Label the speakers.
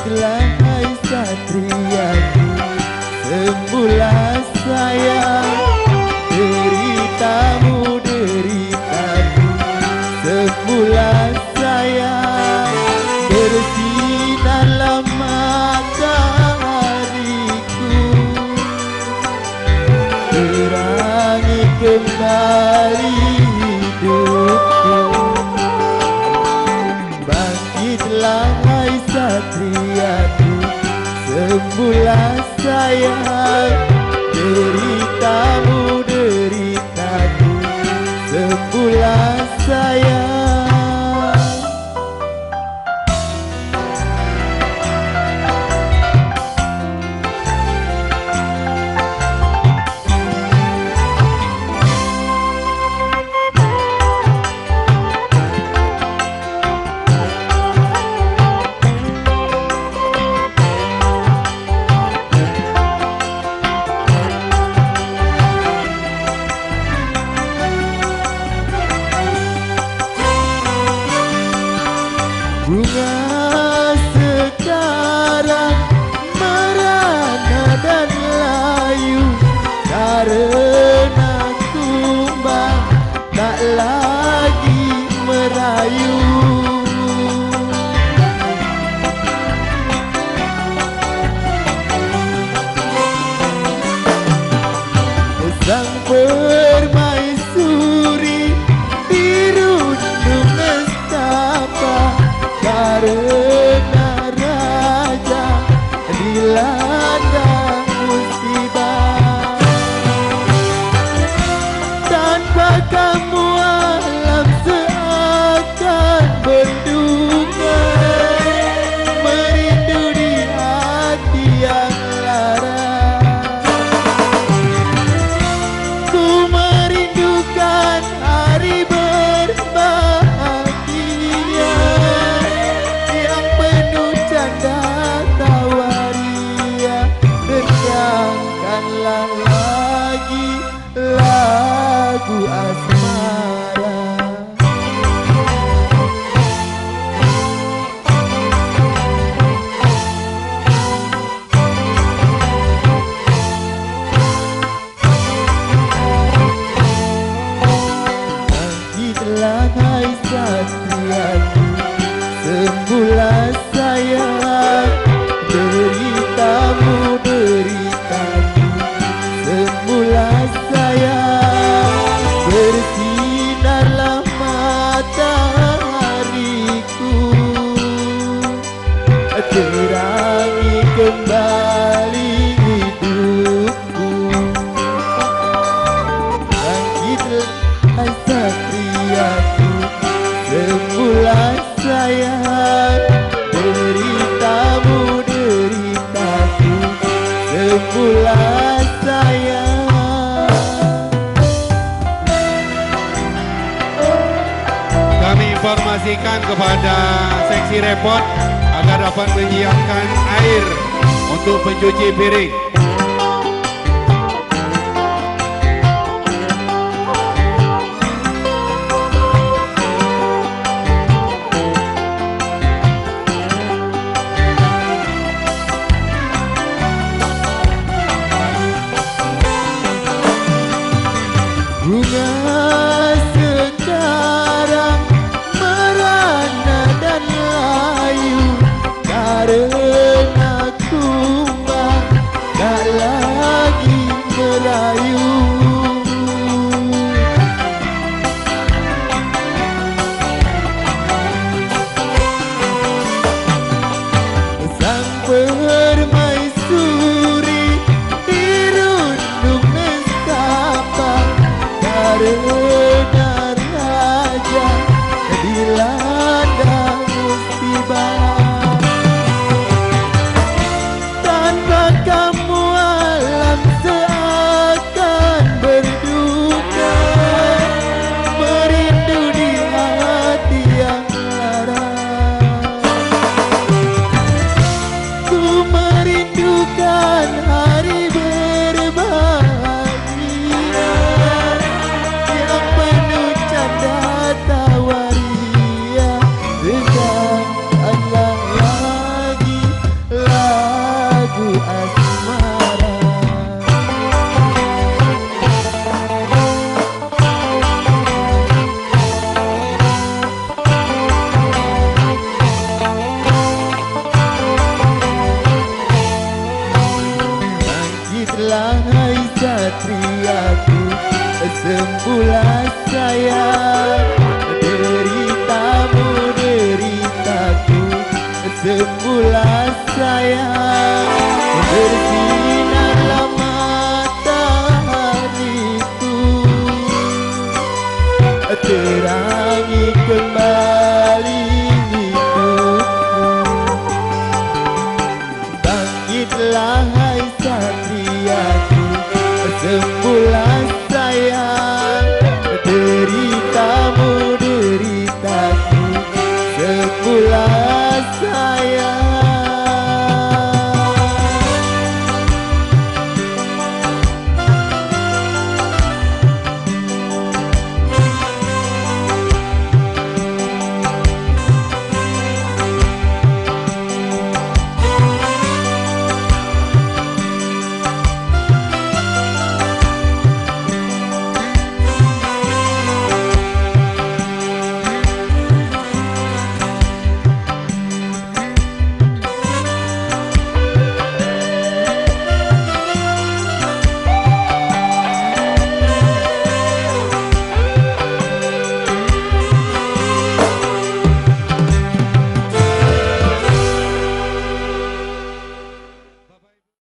Speaker 1: Bangkitlah hai satriaku, semula sayang. Deritamu deritaku, semula sayang. Bersinarlah matahariku, terangi kembali hidupku. Bangkitlah hai satriaku, semula sayang. Deritamu deritaku, semula sayang. Bunga sekarang merana dan layu, karena kumbang tak lagi merayu. Sang permaisuri dirundung nestapa, karena raja dilanda musibah. Tanpa kamu alam seakan berdunga, merindu di hati yang lara. Ku merindukan hari berbahagia yang penuh canda tawaria. Dengarkanlah lagi lagu asmara. Bangkitlah hai satriaku, semula sayang. Deritamu deritaku, semula sayang. Bersinarlah matahariku, terangi kembali hidupku. Bangkitlah hai satriaku, semula sayang. Deritamu deritaku, semula sayang.
Speaker 2: Kami informasikan kepada seksi repot agar dapat menyiapkan air untuk pencuci piring.
Speaker 1: Bunga sekarang merana dan layu, karena kumbang rembulan